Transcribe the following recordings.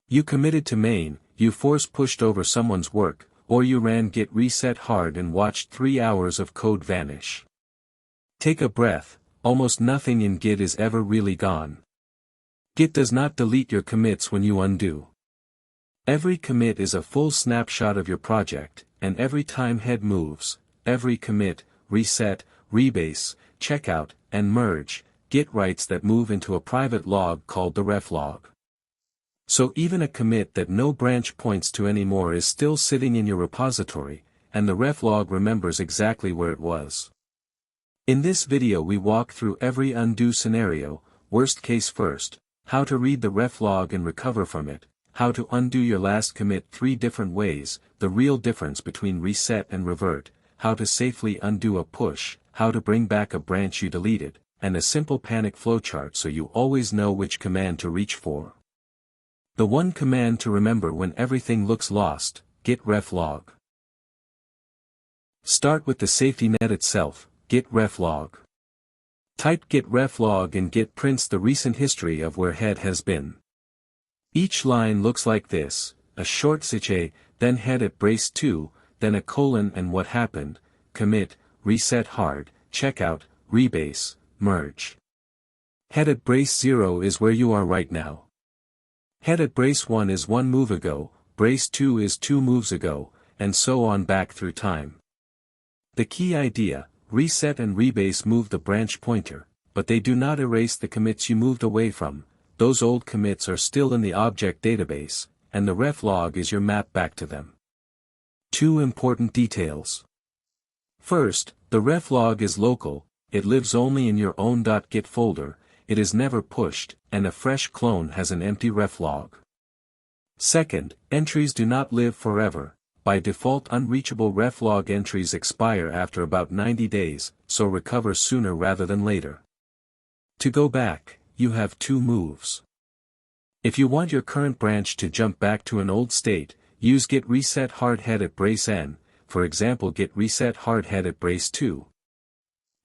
You committed to main, you force pushed over someone's work, or you ran git reset hard and watched 3 hours of code vanish. Take a breath, almost nothing in Git is ever really gone. Git does not delete your commits when you undo. Every commit is a full snapshot of your project, and every time head moves, every commit, reset, rebase, checkout, and merge, Git writes that move into a private log called the Reflog. So even a commit that no branch points to anymore is still sitting in your repository, and the Reflog remembers exactly where it was. In this video we walk through every undo scenario, worst case first, how to read the Reflog and recover from it, how to undo your last commit 3 different ways, the real difference between reset and revert, how to safely undo a push, how to bring back a branch you deleted, and a simple panic flowchart so you always know which command to reach for. The one command to remember when everything looks lost, git reflog. Start with the safety net itself, git reflog. Type git reflog and Git prints the recent history of where head has been. Each line looks like this, a short ch, then head at brace 2, then a colon and what happened, commit, reset hard, checkout, rebase, merge. Head at brace 0 is where you are right now. Head at brace 1 is 1 move ago, brace 2 is 2 moves ago, and so on back through time. The key idea, reset and rebase move the branch pointer, but they do not erase the commits you moved away from. Those old commits are still in the object database, and the reflog is your map back to them. 2 important details. First, the reflog is local, it lives only in your own .git folder, it is never pushed, and a fresh clone has an empty reflog. Second, entries do not live forever. By default unreachable reflog entries expire after about 90 days, so recover sooner rather than later. To go back, you have 2 moves. If you want your current branch to jump back to an old state, use git reset hard head at brace n, for example git reset hard head at brace 2.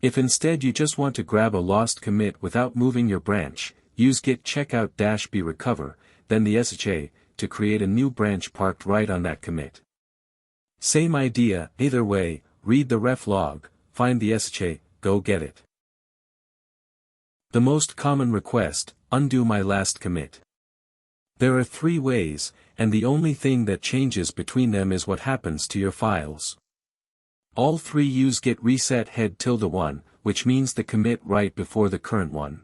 If instead you just want to grab a lost commit without moving your branch, use git checkout-b recover, then the sha, to create a new branch parked right on that commit. Same idea, either way, read the reflog, find the sha, go get it. The most common request, undo my last commit. There are 3 ways, and the only thing that changes between them is what happens to your files. All 3 use git reset head -1, which means the commit right before the current one.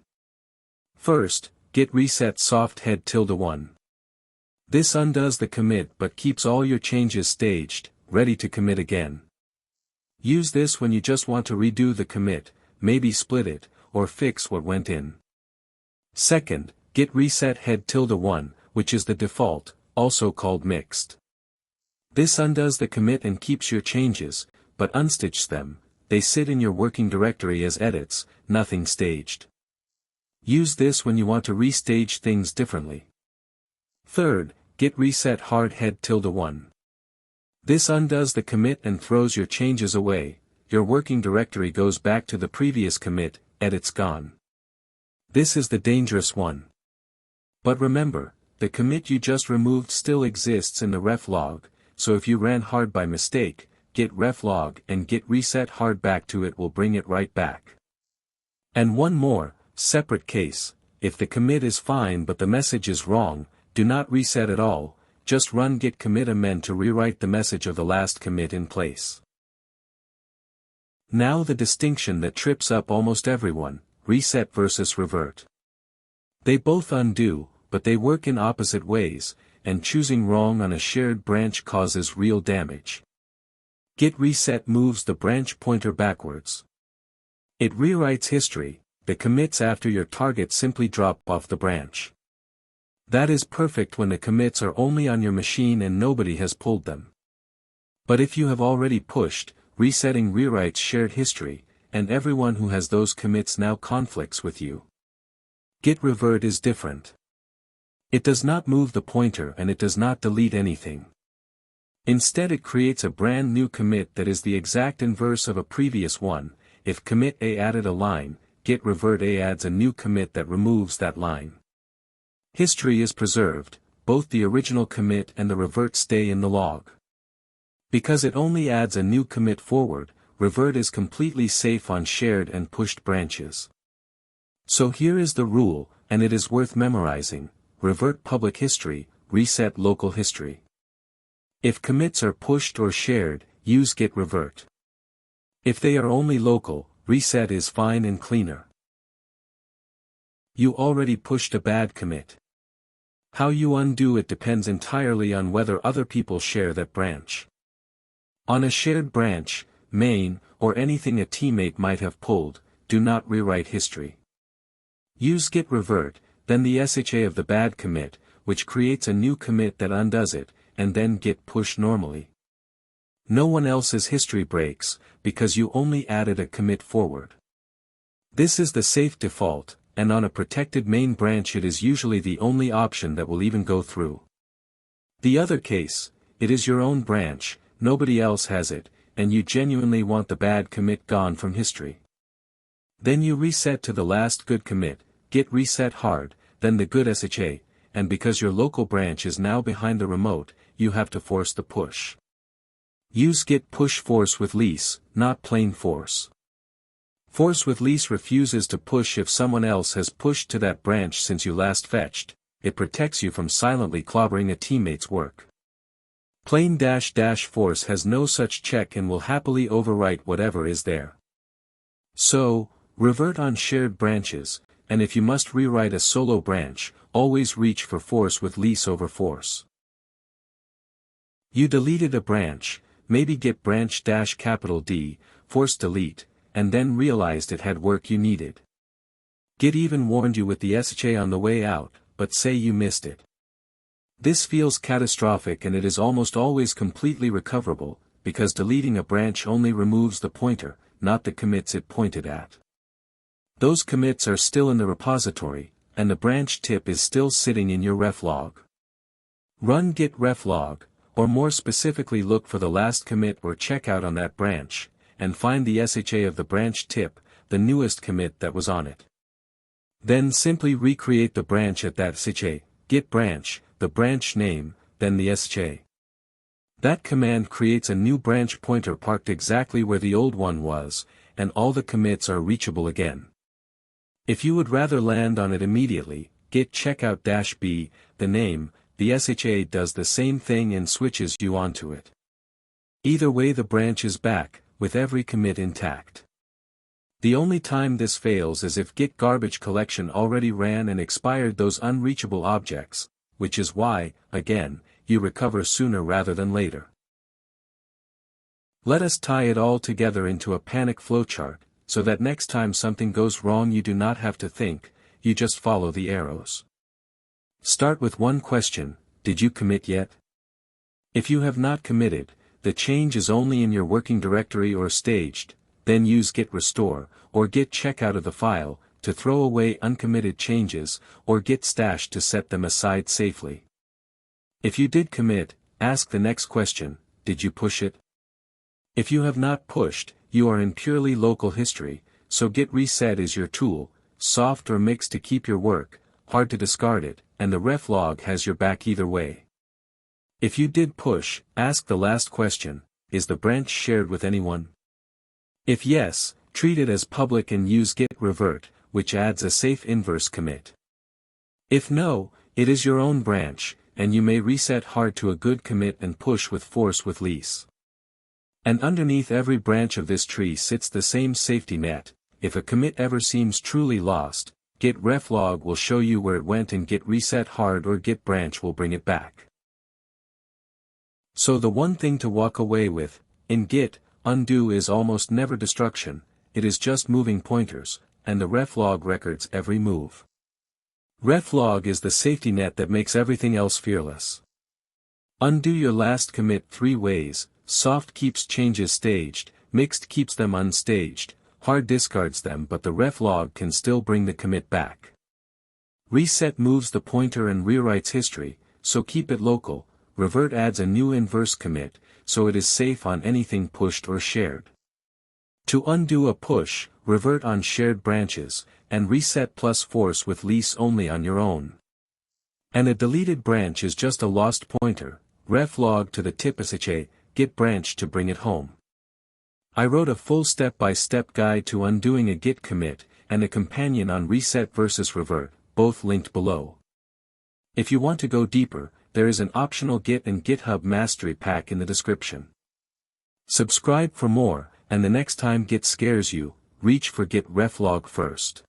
First, git reset soft head -1. This undoes the commit but keeps all your changes staged, ready to commit again. Use this when you just want to redo the commit, maybe split it, or fix what went in. Second, git reset head -1, which is the default, also called mixed. This undoes the commit and keeps your changes, but unstitches them, they sit in your working directory as edits, nothing staged. Use this when you want to restage things differently. Third, git reset hard head -1. This undoes the commit and throws your changes away, your working directory goes back to the previous commit, edits gone. This is the dangerous one. But remember, the commit you just removed still exists in the reflog, so if you ran hard by mistake, git reflog and git reset hard back to it will bring it right back. And one more, separate case, if the commit is fine but the message is wrong, do not reset at all, just run git commit amend to rewrite the message of the last commit in place. Now the distinction that trips up almost everyone, reset versus revert. They both undo, but they work in opposite ways, and choosing wrong on a shared branch causes real damage. Git reset moves the branch pointer backwards. It rewrites history, the commits after your target simply drop off the branch. That is perfect when the commits are only on your machine and nobody has pulled them. But if you have already pushed, resetting rewrites shared history, and everyone who has those commits now conflicts with you. Git revert is different. It does not move the pointer and it does not delete anything. Instead it creates a brand new commit that is the exact inverse of a previous one. If commit A added a line, git revert A adds a new commit that removes that line. History is preserved, both the original commit and the revert stay in the log. Because it only adds a new commit forward, revert is completely safe on shared and pushed branches. So here is the rule, and it is worth memorizing: revert public history, reset local history. If commits are pushed or shared, use git revert. If they are only local, reset is fine and cleaner. You already pushed a bad commit. How you undo it depends entirely on whether other people share that branch. On a shared branch, main, or anything a teammate might have pulled, do not rewrite history. Use git revert, then the sha of the bad commit, which creates a new commit that undoes it, and then git push normally. No one else's history breaks, because you only added a commit forward. This is the safe default, and on a protected main branch it is usually the only option that will even go through. The other case, it is your own branch, nobody else has it, and you genuinely want the bad commit gone from history. Then you reset to the last good commit, git reset hard, then the good sha, and because your local branch is now behind the remote, you have to force the push. Use git push force with lease, not plain force. Force with lease refuses to push if someone else has pushed to that branch since you last fetched. It protects you from silently clobbering a teammate's work. Plain -- force has no such check and will happily overwrite whatever is there. So, revert on shared branches, and if you must rewrite a solo branch, always reach for force with lease over force. You deleted a branch, maybe git branch -D, force delete, and then realized it had work you needed. Git even warned you with the sha on the way out, but say you missed it. This feels catastrophic and it is almost always completely recoverable, because deleting a branch only removes the pointer, not the commits it pointed at. Those commits are still in the repository, and the branch tip is still sitting in your reflog. Run git reflog, or more specifically look for the last commit or checkout on that branch, and find the sha of the branch tip, the newest commit that was on it. Then simply recreate the branch at that sha, git branch, the branch name, then the sha. That command creates a new branch pointer parked exactly where the old one was, and all the commits are reachable again. If you would rather land on it immediately, git checkout -b, the name, the sha does the same thing and switches you onto it. Either way the branch is back, with every commit intact. The only time this fails is if git garbage collection already ran and expired those unreachable objects, which is why, again, you recover sooner rather than later. Let us tie it all together into a panic flowchart, so that next time something goes wrong you do not have to think, you just follow the arrows. Start with one question: did you commit yet? If you have not committed, the change is only in your working directory or staged, then use git restore, or git checkout of the file, to throw away uncommitted changes, or git stash to set them aside safely. If you did commit, ask the next question: did you push it? If you have not pushed, you are in purely local history, so git reset is your tool, soft or mixed to keep your work, hard to discard it, and the reflog has your back either way. If you did push, ask the last question: is the branch shared with anyone? If yes, treat it as public and use git revert, which adds a safe inverse commit. If no, it is your own branch, and you may reset hard to a good commit and push with force with lease. And underneath every branch of this tree sits the same safety net: if a commit ever seems truly lost, git reflog will show you where it went and git reset hard or git branch will bring it back. So the one thing to walk away with, in git, undo is almost never destruction, it is just moving pointers, and the reflog records every move. Reflog is the safety net that makes everything else fearless. Undo your last commit 3 ways: soft keeps changes staged, mixed keeps them unstaged, hard discards them, but the reflog can still bring the commit back. Reset moves the pointer and rewrites history, so keep it local. Revert adds a new inverse commit, so it is safe on anything pushed or shared. To undo a push, revert on shared branches, and reset plus force with lease only on your own. And a deleted branch is just a lost pointer, reflog to the tip.sh, git branch to bring it home. I wrote a full step-by-step guide to undoing a git commit, and a companion on reset versus revert, both linked below. If you want to go deeper, there is an optional Git and GitHub mastery pack in the description. Subscribe for more, and the next time Git scares you, reach for gitreflog first.